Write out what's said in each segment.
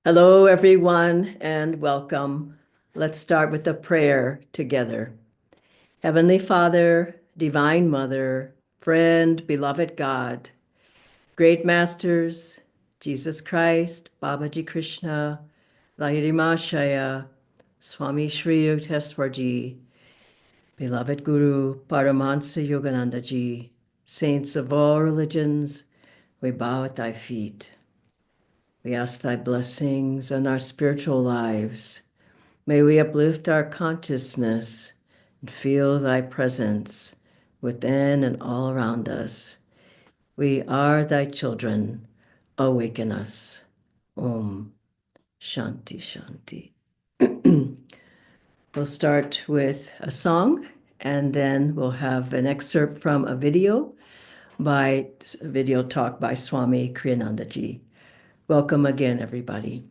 Hello, everyone, and welcome. Let's start with a prayer together. Heavenly Father, Divine Mother, friend, beloved God, great masters, Jesus Christ, Babaji Krishna, Lahirima Shaya, Swami Shri Yukteswarji, beloved Guru, Paramahansa Yogananda Ji, saints of all religions, we bow at thy feet. We ask thy blessings on our spiritual lives. May we uplift our consciousness and feel thy presence within and all around us. We are thy children. Awaken us. Om Shanti Shanti. We'll start with a song and then we'll have an excerpt from a video talk by Swami Kriyanandaji. Welcome again, everybody.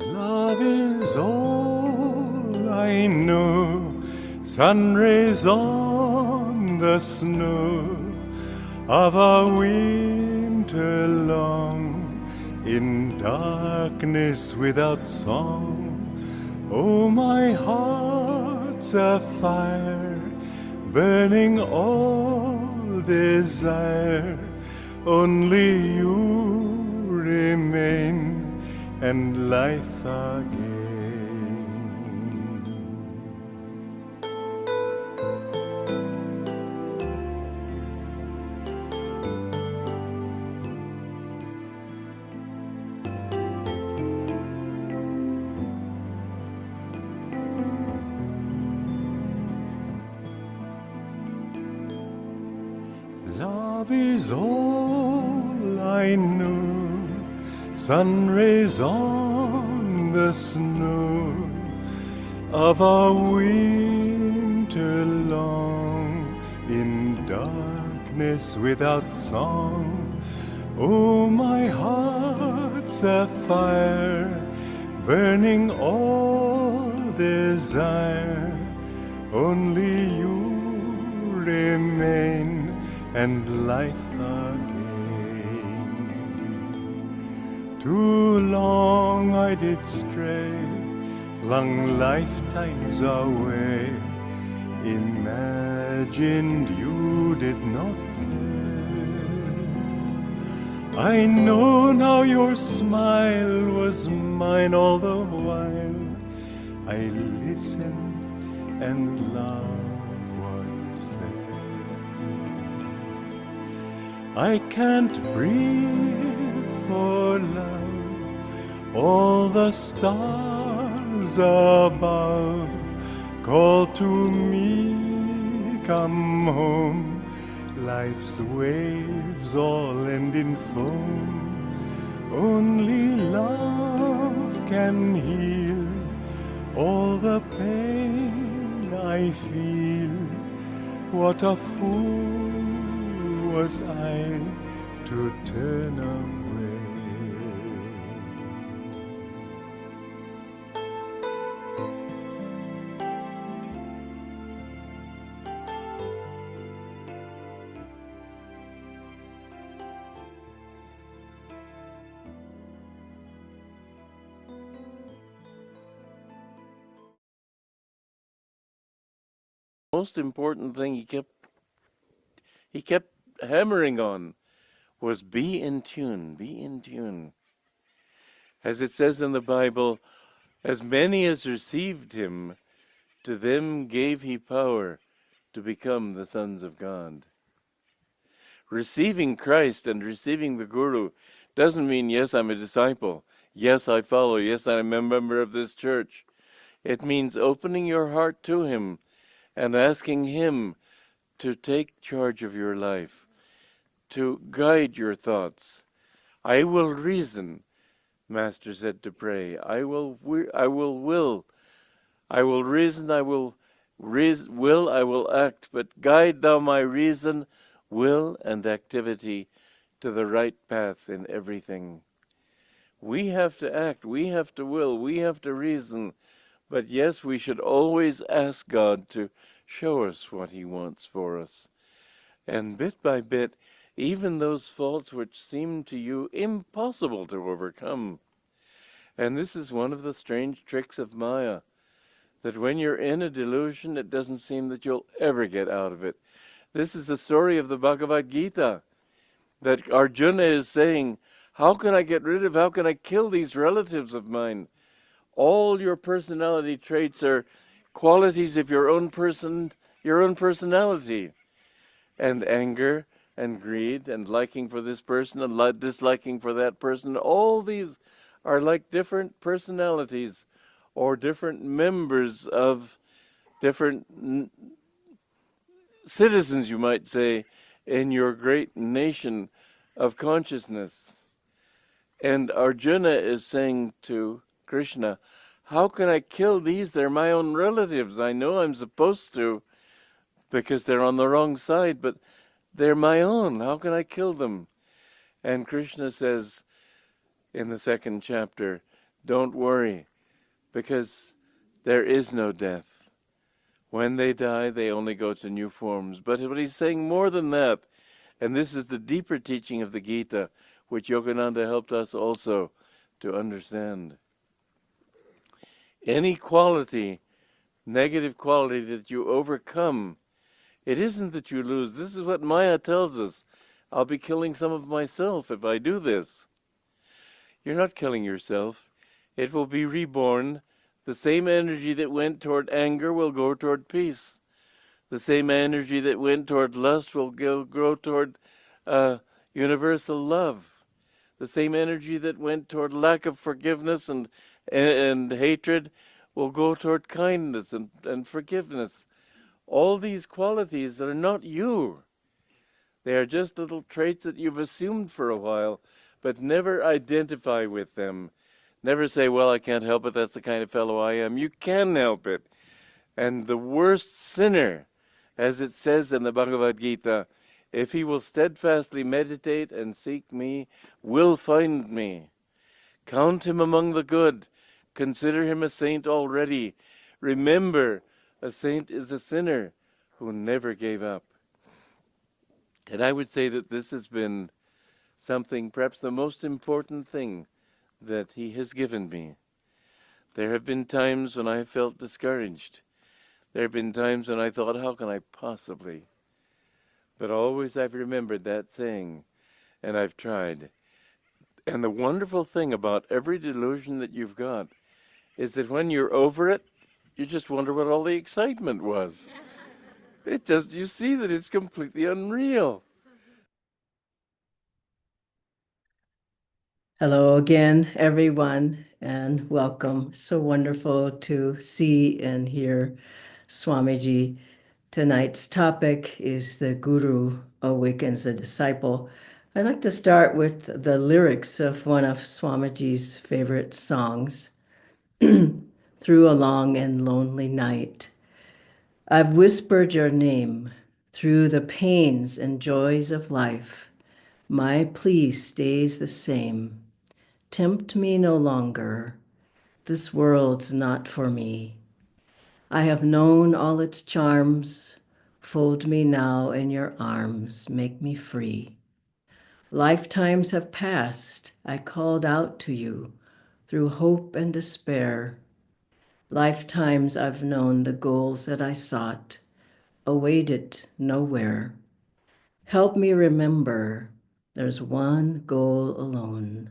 Love is all I know, sun rays on the snow of a winter long, in darkness without song. Oh, my heart's a fire, burning all desire. Only you remain, and life again. Love is all I know, sun rays on the snow of a winter long, in darkness without song. Oh, my heart's a fire, burning all desire. Only you remain, and life again. Too long I did stray, flung lifetimes away, imagined you did not care. I know now your smile was mine all the while. I listened and love was there. I can't breathe for love. All the stars above call to me, come home. Life's waves all end in foam. Only love can heal all the pain I feel. What a fool was I to turn away. Most important thing he kept hammering on was be in tune, be in tune. As it says in the Bible, as many as received him, to them gave he power to become the sons of God. Receiving Christ and receiving the Guru doesn't mean, yes, I'm a disciple, yes, I follow, yes, I'm a member of this church. It means opening your heart to him and asking him to take charge of your life, to guide your thoughts. I will reason, Master said to pray. I will will. I will reason, I will I will act, but guide thou my reason, will, and activity to the right path in everything. We have to act, we have to will, we have to reason, but yes, we should always ask God to show us what he wants for us. And bit by bit, even those faults which seem to you impossible to overcome. And this is one of the strange tricks of Maya, that when you're in a delusion, it doesn't seem that you'll ever get out of it. This is the story of the Bhagavad Gita, that Arjuna is saying, how can I kill these relatives of mine? All your personality traits are qualities of your own personality. And anger and greed and liking for this person and disliking for that person, all these are like different personalities or different members of different citizens, you might say, in your great nation of consciousness. And Arjuna is saying to Krishna, how can I kill these? They're my own relatives. I know I'm supposed to because they're on the wrong side, but they're my own. How can I kill them? And Krishna says in the second chapter, don't worry, because there is no death. When they die, they only go to new forms. But he's saying more than that, and this is the deeper teaching of the Gita, which Yogananda helped us also to understand. Any quality, negative quality that you overcome, it isn't that you lose. This is what Maya tells us. I'll be killing some of myself if I do this. You're not killing yourself. It will be reborn. The same energy that went toward anger will go toward peace. The same energy that went toward lust will grow toward universal love. The same energy that went toward lack of forgiveness and hatred will go toward kindness and forgiveness. All these qualities are not you. They are just little traits that you've assumed for a while, but never identify with them. Never say, well, I can't help it, that's the kind of fellow I am. You can help it. And the worst sinner, as it says in the Bhagavad Gita, if he will steadfastly meditate and seek me, will find me. Count him among the good. Consider him a saint already. Remember, a saint is a sinner who never gave up. And I would say that this has been something, perhaps the most important thing that he has given me. There have been times when I felt discouraged. There have been times when I thought, how can I possibly? But always I've remembered that saying, and I've tried. And the wonderful thing about every delusion that you've got is that when you're over it, you just wonder what all the excitement was. You see that it's completely unreal. Hello again, everyone, and welcome. So wonderful to see and hear Swamiji. Tonight's topic is the Guru awakens the disciple. I'd like to start with the lyrics of one of Swamiji's favorite songs, Through a Long and Lonely Night. I've whispered your name through the pains and joys of life. My plea stays the same. Tempt me no longer. This world's not for me. I have known all its charms. Fold me now in your arms. Make me free. Lifetimes have passed. I called out to you through hope and despair. Lifetimes I've known the goals that I sought, awaited nowhere. Help me remember there's one goal alone.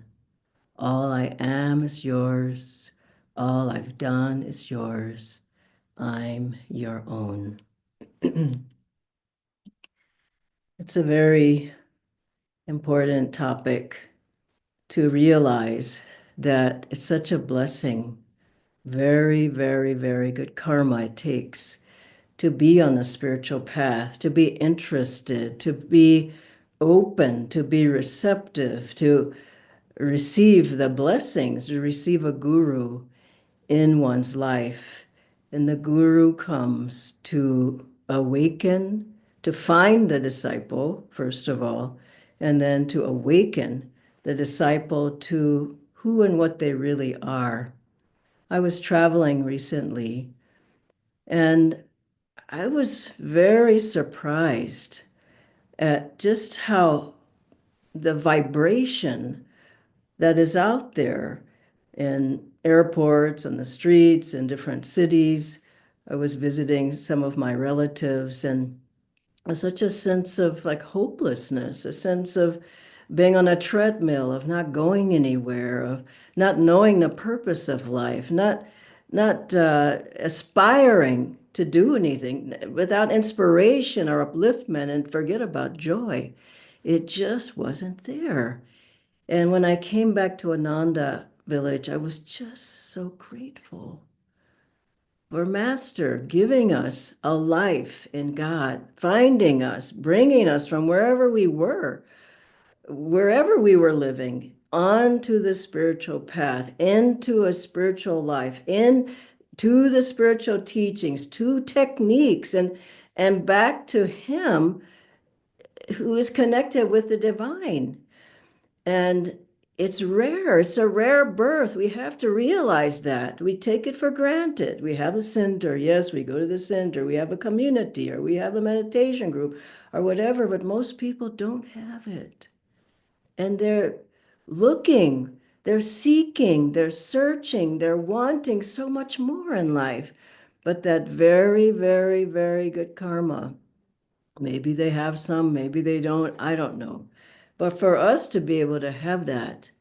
All I am is yours. All I've done is yours. I'm your own. It's a very important topic to realize that it's such a blessing. Very, very, very good karma it takes to be on a spiritual path, to be interested, to be open, to be receptive, to receive the blessings, to receive a guru in one's life. And the guru comes to awaken, to find the disciple, first of all, and then to awaken the disciple to who and what they really are. I was traveling recently and I was very surprised at just how the vibration that is out there in airports, on the streets, in different cities. I was visiting some of my relatives, and such a sense of like hopelessness, a sense of being on a treadmill, of not going anywhere, of not knowing the purpose of life, not aspiring to do anything without inspiration or upliftment, and forget about joy. It just wasn't there. And when I came back to Ananda village, I was just so grateful for Master giving us a life in God, finding us, bringing us from wherever we were living, onto the spiritual path, into a spiritual life, into the spiritual teachings, to techniques, and back to Him who is connected with the divine. And it's rare. It's a rare birth. We have to realize that. We take it for granted. We have a center. Yes, we go to the center. We have a community, or we have a meditation group, or whatever, but most people don't have it. And they're looking, they're seeking, they're searching, they're wanting so much more in life. But that very, very, very good karma, maybe they have some, maybe they don't, I don't know. But for us to be able to have that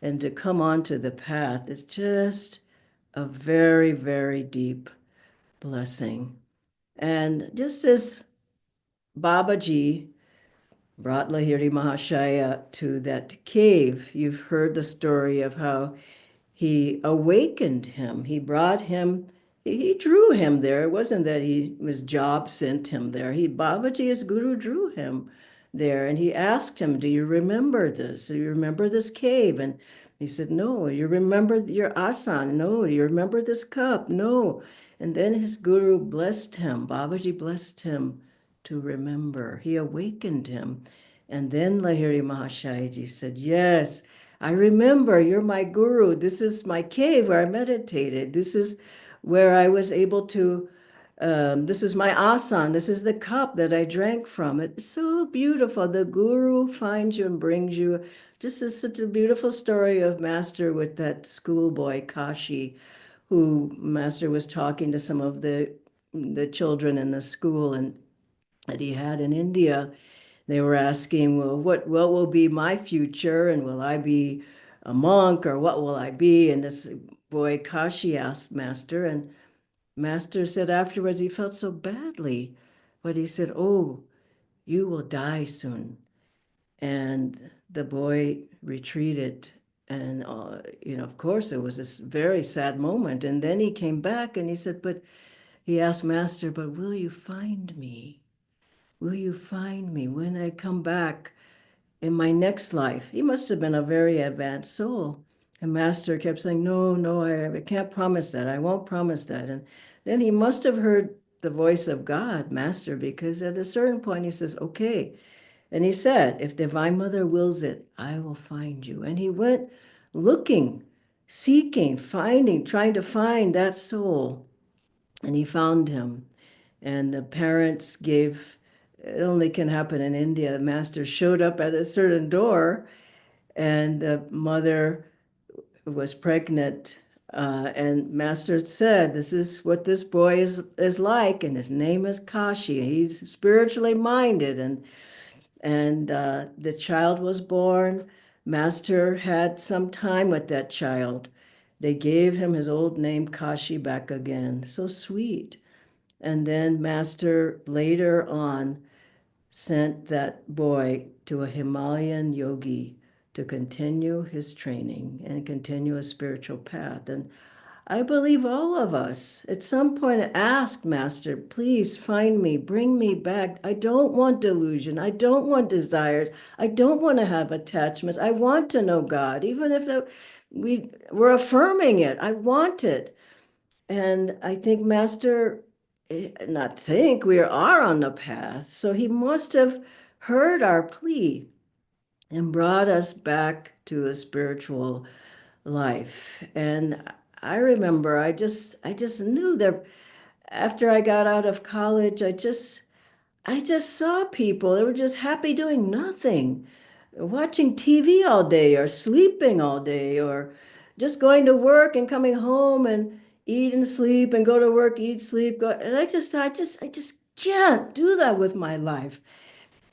and to come onto the path is just a very, very deep blessing. And just as Babaji brought Lahiri Mahashaya to that cave, you've heard the story of how he awakened him. He brought him, he drew him there. It wasn't that his job sent him there. Babaji, his guru, drew him there. And he asked him, do you remember this? Do you remember this cave? And he said, no. You remember your asana? No. Do you remember this cup? No. And then his guru blessed him. Babaji blessed him to remember. He awakened him. And then Lahiri Mahashayaji said, yes, I remember, you're my guru. This is my cave where I meditated. This is where I was able to, this is my asana. This is the cup that I drank from. It's so beautiful. The guru finds you and brings you. Just is such a beautiful story of Master with that schoolboy, Kashi, who Master was talking to some of the children in the school and that he had in India. They were asking, well, what will be my future? And will I be a monk, or what will I be? And this boy Kashi asked Master, and Master said afterwards he felt so badly, but he said, oh, you will die soon. And the boy retreated. And, of course, it was this very sad moment. And then he came back and he said, but he asked Master, but will you find me? Will you find me when I come back in my next life? He must have been a very advanced soul. And Master kept saying, no, no, I can't promise that. I won't promise that. And then he must have heard the voice of God, Master, because at a certain point he says, okay. And he said, if Divine Mother wills it, I will find you. And he went looking, seeking, finding, trying to find that soul. And he found him. And the parents gave, it only can happen in India. The Master showed up at a certain door, and the mother was pregnant. And Master said, this is what this boy is like, and his name is Kashi. He's spiritually minded. And the child was born. Master had some time with that child. They gave him his old name, Kashi, back again. So sweet. And then Master later on sent that boy to a Himalayan yogi to continue his training and continue a spiritual path. And I believe all of us at some point asked Master, please find me, bring me back. I don't want delusion. I don't want desires. I don't want to have attachments. I want to know God, even if we're affirming it. I want it. And I think Master, not think, we are on the path. So he must have heard our plea and brought us back to a spiritual life. And I remember I just knew that after I got out of college, I just saw people that were just happy doing nothing, watching TV all day or sleeping all day or just going to work and coming home and eat and sleep and go to work, eat, sleep, go. And I just thought, I just can't do that with my life.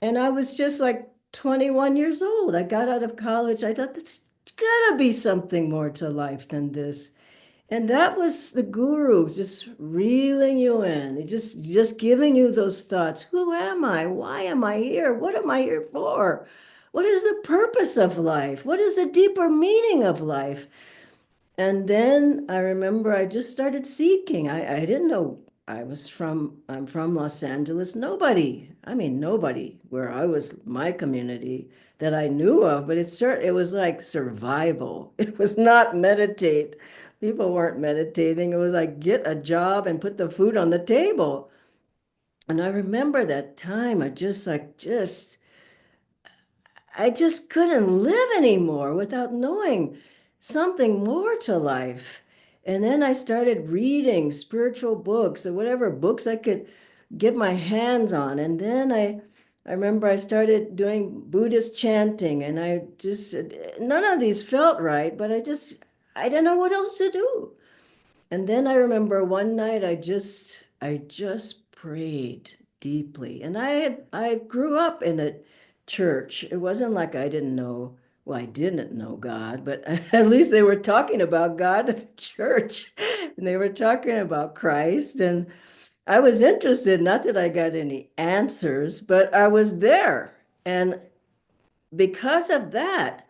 And I was just like 21 years old. I got out of college. I thought, there's gotta be something more to life than this. And that was the guru just reeling you in, just giving you those thoughts. Who am I? Why am I here? What am I here for? What is the purpose of life? What is the deeper meaning of life? And then I remember I just started seeking. I didn't know I'm from Los Angeles. Nobody where I was, my community that I knew of, but it was like survival. It was not meditate. People weren't meditating. It was like get a job and put the food on the table. And I remember that time I just couldn't live anymore without knowing something more to life. And then I started reading spiritual books or whatever books I could get my hands on. And then I remember I started doing Buddhist chanting, and none of these felt right, but I didn't know what else to do. And then I remember one night I just prayed deeply. And I grew up in a church. It wasn't like I didn't know, well, I didn't know God, but at least they were talking about God at the church. And they were talking about Christ. And I was interested, not that I got any answers, but I was there. And because of that,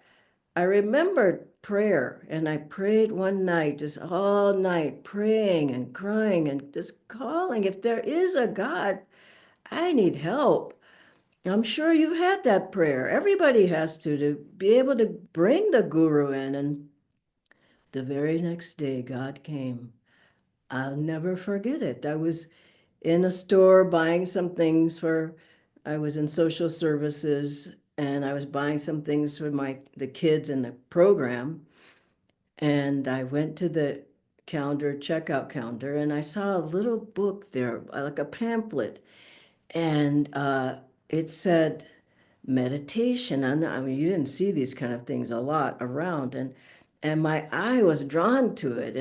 I remembered prayer, and I prayed one night, just all night, praying and crying and just calling. If there is a God, I need help. I'm sure you've had that prayer. Everybody has to be able to bring the guru in. And the very next day, God came. I'll never forget it. I was in a store buying some things I was in social services, and I was buying some things for the kids in the program. And I went to the checkout counter, and I saw a little book there, like a pamphlet, and it said meditation. I mean, you didn't see these kind of things a lot around, and my eye was drawn to it,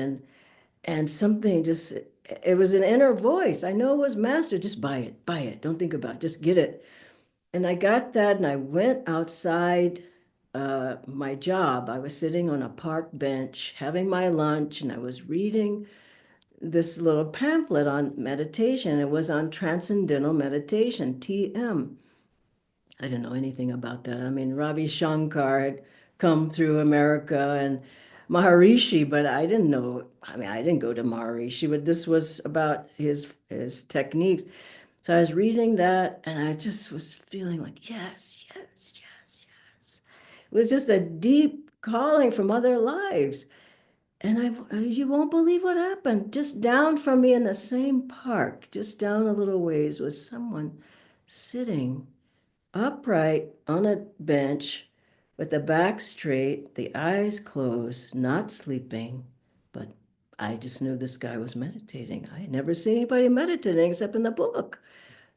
and something just it was an inner voice. I know it was Master. Just buy it. Don't think about it. Just get it. And I got that, and I went outside my job. I was sitting on a park bench having my lunch, and I was reading this little pamphlet on meditation. It was on transcendental meditation, TM. I didn't know anything about that. I mean, Ravi Shankar had come through America and Maharishi, but I didn't know. I mean, I didn't go to Maharishi, but this was about his techniques. So I was reading that, and I just was feeling like, yes, yes, yes, yes. It was just a deep calling from other lives. And you won't believe what happened. Just down from me in the same park, just down a little ways, was someone sitting upright on a bench with the back straight, the eyes closed, not sleeping. But I just knew this guy was meditating. I had never seen anybody meditating except in the book.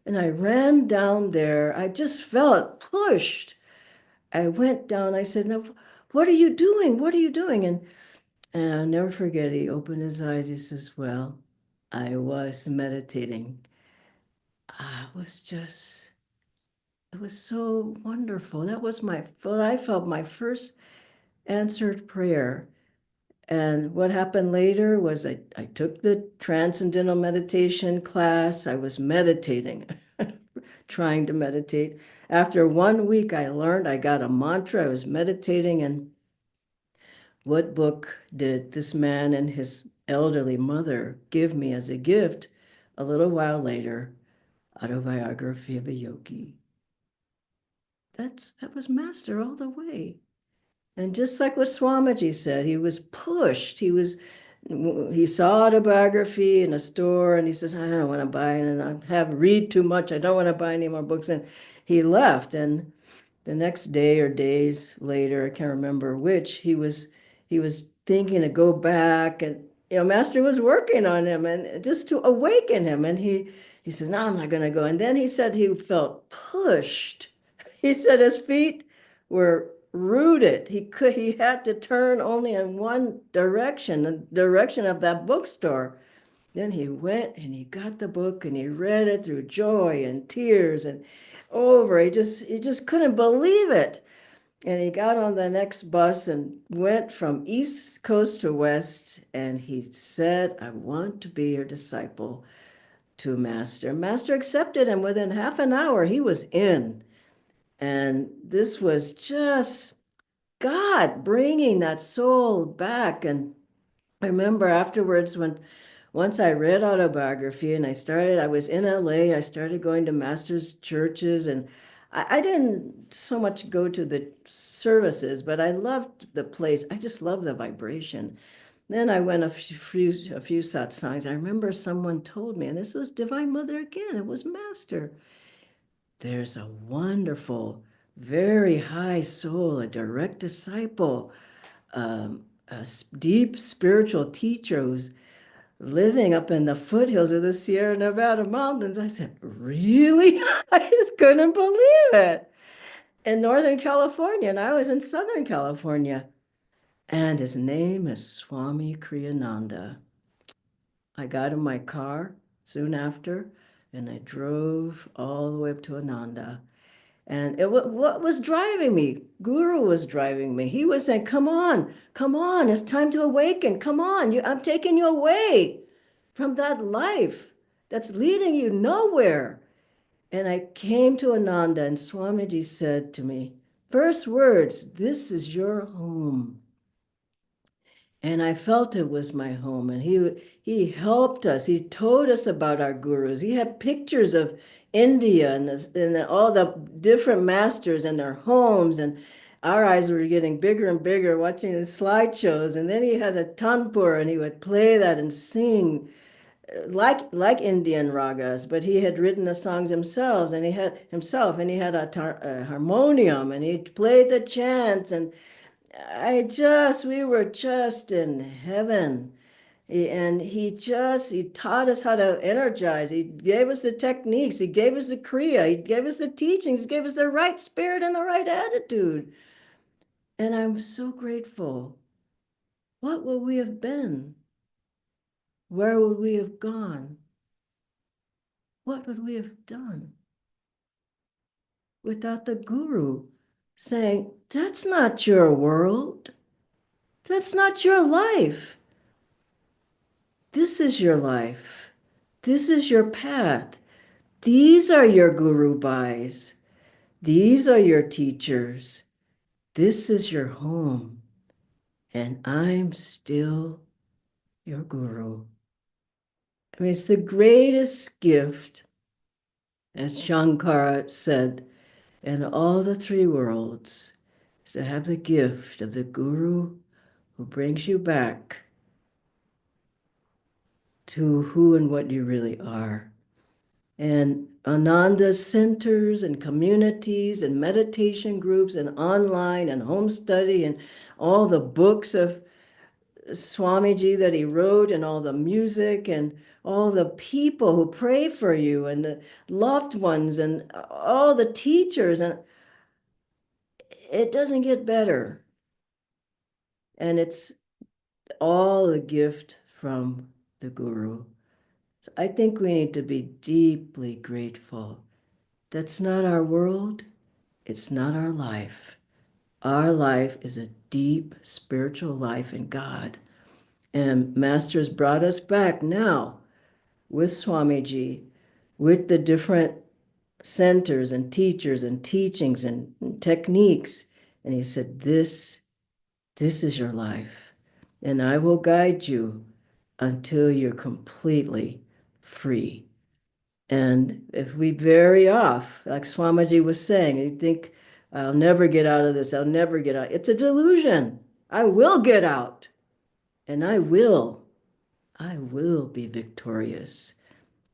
And I ran down there. I just felt pushed. I went down. I said, "No, what are you doing? What are you doing?" And I'll never forget, he opened his eyes. He says, "Well, I was meditating." It was so wonderful. That was what I felt my first answered prayer. And what happened later was I took the transcendental meditation class. I was meditating, trying to meditate. After 1 week, I got a mantra. I was meditating. And what book did this man and his elderly mother give me as a gift a little while later, Autobiography of a Yogi. That was master all the way. And just like what Swamiji said, he was pushed. He saw autobiography in a store and he says, I don't want to buy it and I have read too much. I don't want to buy any more books. And he left. And the next day or days later, I can't remember which, he was thinking to go back, and Master was working on him and just to awaken him. And he says, no, I'm not gonna go. And then he said he felt pushed. He said his feet were rooted. He had to turn only in one direction, the direction of that bookstore. Then he went and he got the book and he read it through joy and tears and over. He just couldn't believe it. And he got on the next bus and went from East Coast to West. And he said, I want to be your disciple to Master. Master accepted him within half an hour. He was in. And this was just God bringing that soul back. And I remember afterwards once I read autobiography and I was in LA, I started going to Master's churches, and I didn't so much go to the services, but I loved the place. I just love the vibration. Then I went a few satsangs. I remember someone told me, and this was Divine Mother again, it was Master. There's a wonderful, very high soul, a direct disciple, deep spiritual teacher who's living up in the foothills of the Sierra Nevada mountains. I said, really? I just couldn't believe it. In Northern California, and I was in Southern California. And his name is Swami Kriyananda. I got in my car soon after, and I drove all the way up to Ananda. And what was driving me? Guru was driving me. He was saying, come on, it's time to awaken. Come on, I'm taking you away from that life that's leading you nowhere. And I came to Ananda, and Swamiji said to me, first words, this is your home. And I felt it was my home. And he helped us. He told us about our gurus. He had pictures of India and all the different masters and their homes. And our eyes were getting bigger and bigger watching the slideshows. And then he had a tanpur and he would play that and sing like Indian ragas, but he had written the songs himself, and he had a harmonium, and he played the chants, and we were just in heaven. And he taught us how to energize. He gave us the techniques. He gave us the kriya. He gave us the teachings. He gave us the right spirit and the right attitude. And I'm so grateful. What would we have been? Where would we have gone? What would we have done without the guru saying, that's not your world. That's not your life. This is your life. This is your path. These are your guru bhais. These are your teachers. This is your home. And I'm still your guru. I mean, it's the greatest gift, as Shankara said, in all the three worlds, is to have the gift of the guru who brings you back to who and what you really are. And Ananda's centers and communities and meditation groups and online and home study and all the books of Swamiji that he wrote and all the music and all the people who pray for you and the loved ones and all the teachers, and it doesn't get better. And it's all a gift from the guru. So I think we need to be deeply grateful. That's not our world. It's not our life. Our life is a deep spiritual life in God. And Master's brought us back now with Swamiji, with the different centers and teachers and teachings and techniques. And he said, this is your life. And I will guide you until you're completely free. And if we vary off, like Swamiji was saying, you think, I'll never get out of this, I'll never get out. It's a delusion. I will get out, and I will be victorious.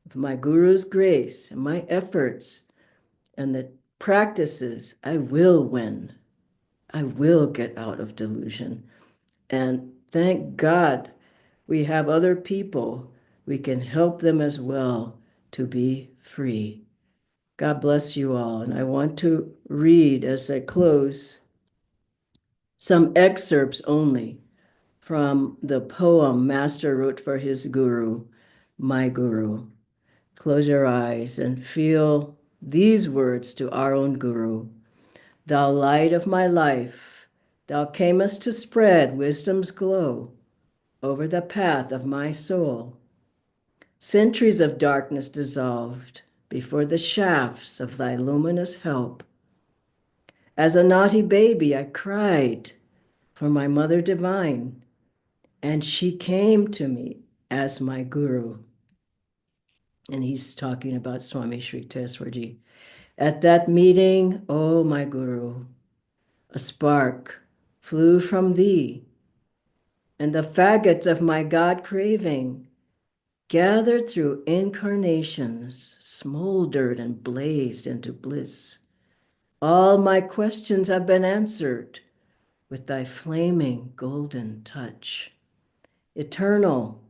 With my Guru's grace and my efforts and the practices, I will win. I will get out of delusion. And thank God we have other people. We can help them as well to be free. God bless you all. And I want to read as I close some excerpts only from the poem Master wrote for his guru, my guru. Close your eyes and feel these words to our own guru. Thou light of my life, thou camest to spread wisdom's glow over the path of my soul. Centuries of darkness dissolved before the shafts of thy luminous help. As a naughty baby, I cried for my mother divine, and she came to me as my guru. And he's talking about Swami Sri Teswarji. At that meeting, oh my guru, a spark flew from thee, and the faggots of my God craving, gathered through incarnations, smoldered and blazed into bliss. All my questions have been answered with thy flaming golden touch. Eternal,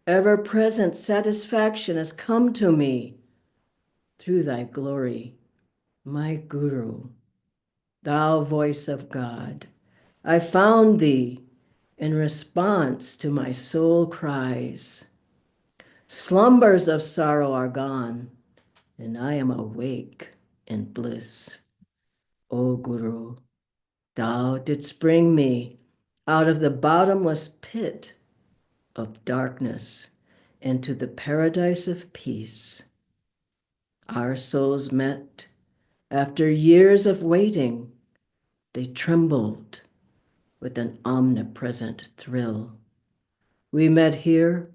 ever-present satisfaction has come to me through thy glory, my Guru, thou voice of God. I found thee in response to my soul cries. Slumbers of sorrow are gone, and I am awake in bliss. O Guru, thou didst bring me out of the bottomless pit of darkness into the paradise of peace. Our souls met after years of waiting. They trembled with an omnipresent thrill. We met here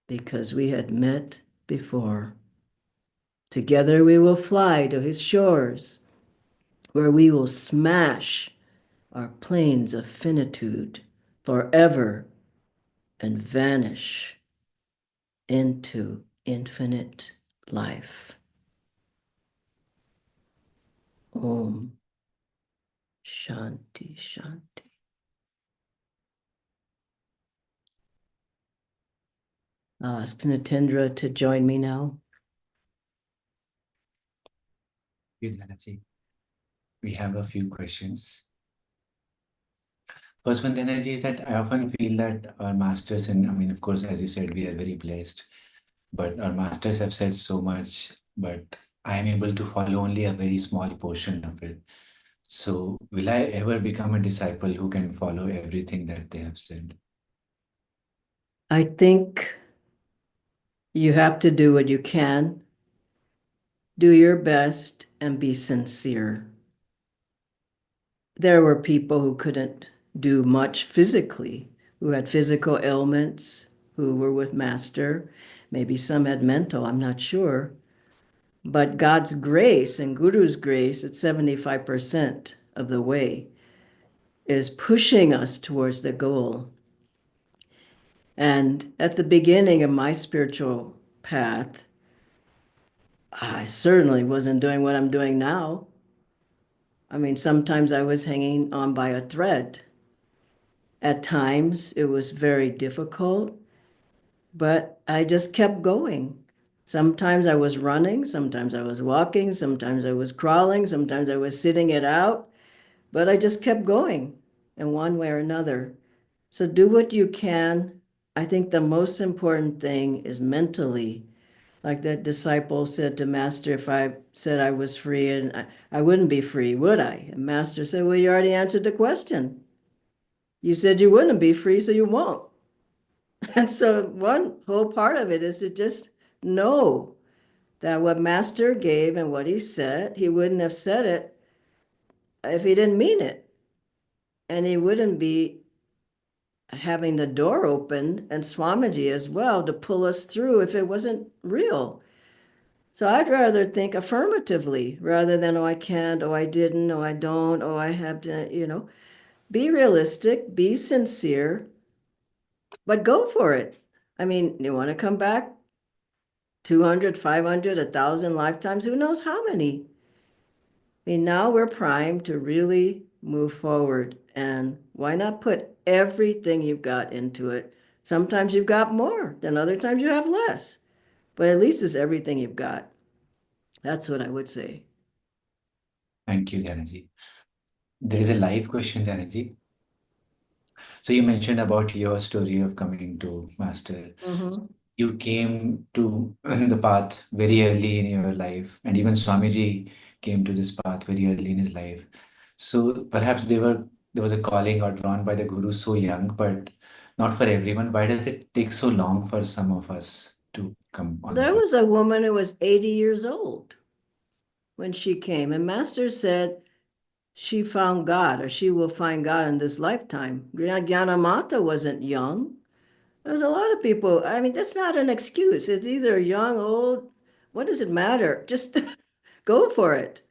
because we had met before. Together we will fly to his shores, where we will smash our planes of finitude forever and vanish into infinite life. Om Shanti Shanti. I'll ask Natendra to join me now. Dhyanaji, we have a few questions. First one, Dhyanaji, is that I often feel that our masters, and I mean, of course, as you said, we are very blessed, but our masters have said so much, but I am able to follow only a very small portion of it. So will I ever become a disciple who can follow everything that they have said? I think you have to do what you can, do your best, and be sincere. There were people who couldn't do much physically, who had physical ailments, who were with Master. Maybe some had mental, I'm not sure. But God's grace and Guru's grace at 75% of the way is pushing us towards the goal. And at the beginning of my spiritual path, I certainly wasn't doing what I'm doing now. I mean, sometimes I was hanging on by a thread. At times it was very difficult, but I just kept going. Sometimes I was running, sometimes I was walking, sometimes I was crawling, sometimes I was sitting it out, but I just kept going in one way or another. So do what you can. I think the most important thing is mentally. Like that disciple said to Master, if I said I was free, and I wouldn't be free, would I? And Master said, well, you already answered the question. You said you wouldn't be free, so you won't. And so one whole part of it is to just know that what Master gave and what he said, he wouldn't have said it if he didn't mean it. And he wouldn't be having the door open and Swamiji as well to pull us through if it wasn't real. So I'd rather think affirmatively rather than, oh, I can't, oh, I didn't, oh, I don't, oh, I have to, be realistic, be sincere, but go for it. I mean, you want to come back 200, 500, 1,000 lifetimes, who knows how many? I mean, now we're primed to really move forward. And why not put everything you've got into it? Sometimes you've got more, then other times you have less. But at least it's everything you've got. That's what I would say. Thank you, Dhanaji. There is a live question, Dhanaji. So you mentioned about your story of coming to Master. Mm-hmm. You came to the path very early in your life, and even Swamiji came to this path very early in his life. So perhaps there was a calling or drawn by the Guru so young, but not for everyone. Why does it take so long for some of us to come on the There path? was a woman who was 80 years old when she came, and Master said she found God, or she will find God in this lifetime. Gyanamata wasn't young. There's a lot of people. I mean, that's not an excuse. It's either young, old. What does it matter? Just go for it.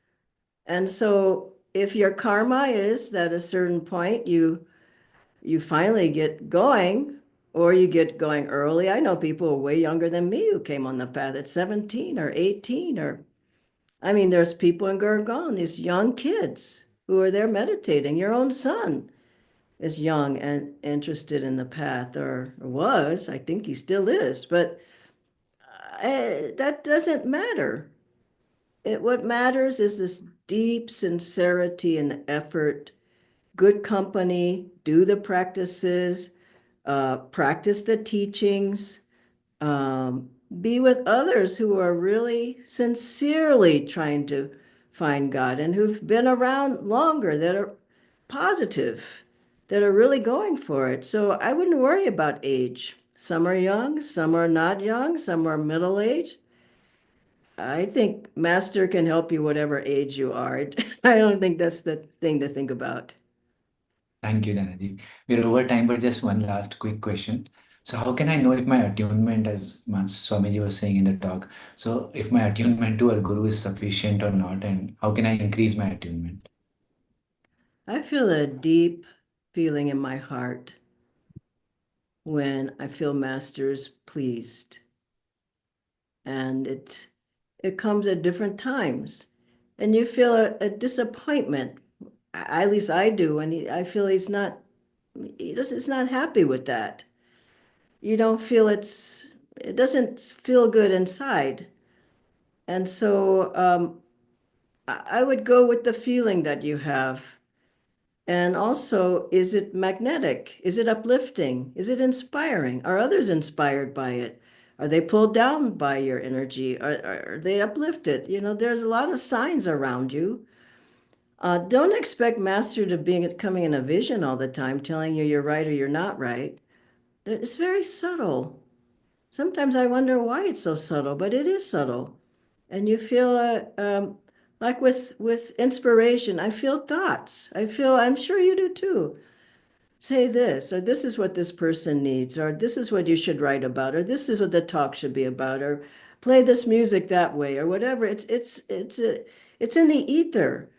And so, if your karma is that at a certain point you finally get going, or you get going early. I know people way younger than me who came on the path at 17 or 18, or I mean, there's people in Gurgaon, these young kids who are there meditating. Your own son is young and interested in the path, or was. I think he still is, but that doesn't matter. What matters is this deep sincerity and effort, good company, do the practices, practice the teachings, um, be with others who are really sincerely trying to find God and who've been around longer, that are positive, that are really going for it. So I wouldn't worry about age. Some are young, some are not young, some are middle age. I think Master can help you whatever age you are. I don't think that's the thing to think about. Thank you, Dhanaji. We're over time, but just one last quick question. So how can I know if my attunement, as Swamiji was saying in the talk, so if my attunement to a guru is sufficient or not, and how can I increase my attunement? I feel a deep feeling in my heart when I feel Master's pleased. And it comes at different times. And you feel a disappointment. At least I do, and I feel he's not happy with that. You don't feel it doesn't feel good inside. And so I would go with the feeling that you have. And also, is it magnetic? Is it uplifting? Is it inspiring? Are others inspired by it? Are they pulled down by your energy? Are they uplifted? There's a lot of signs around you. Don't expect Master to be coming in a vision all the time, telling you you're right or you're not right. It's very subtle. Sometimes I wonder why it's so subtle, but it is subtle. And you feel like with inspiration, I feel thoughts. I'm sure you do too. Say this, or this is what this person needs, or this is what you should write about, or this is what the talk should be about, or play this music that way, or whatever. It's in the ether.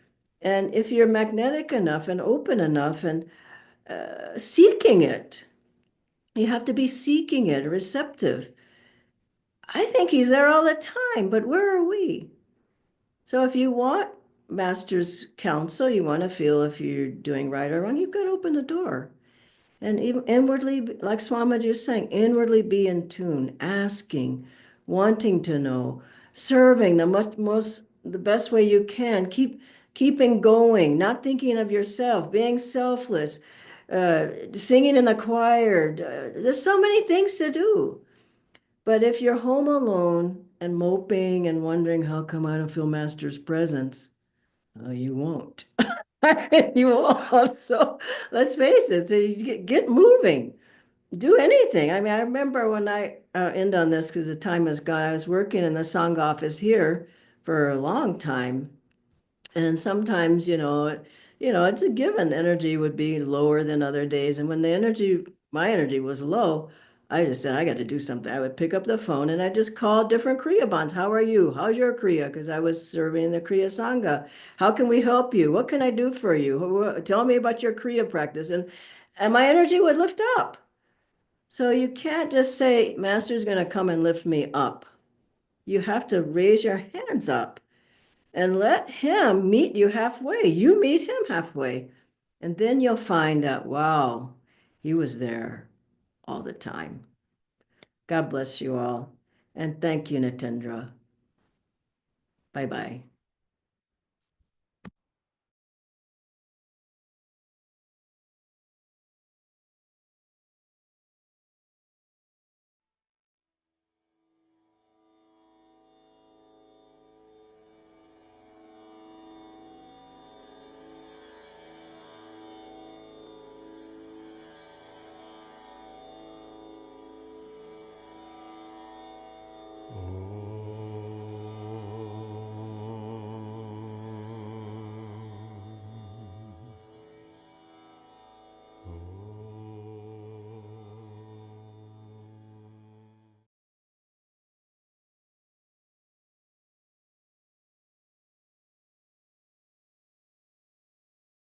And if you're magnetic enough and open enough and seeking it, you have to be seeking it, receptive. I think he's there all the time, but where are we? So if you want master's counsel, you want to feel if you're doing right or wrong, you've got to open the door. And even inwardly, like Swamiji was saying, inwardly be in tune, asking, wanting to know, serving the best way you can. Keeping going, not thinking of yourself, being selfless, singing in the choir. There's so many things to do. But if you're home alone and moping and wondering how come I don't feel Master's presence, you won't. You won't. So let's face it. So you get moving. Do anything. I mean, I remember when I end on this because the time is gone. I was working in the Sangha office here for a long time, and sometimes, it's a given. Energy would be lower than other days, and when the energy my energy was low, I just said, I got to do something. I would pick up the phone and I just call different Kriya bonds. How are you? How's your Kriya? Because I was serving the Kriya Sangha. How can we help you? What can I do for you? Tell me about your Kriya practice. And my energy would lift up. So you can't just say, Master's going to come and lift me up. You have to raise your hands up and let him meet you halfway. You meet him halfway. And then you'll find out, wow, he was there all the time. God bless you all. And thank you, Natendra. Bye-bye.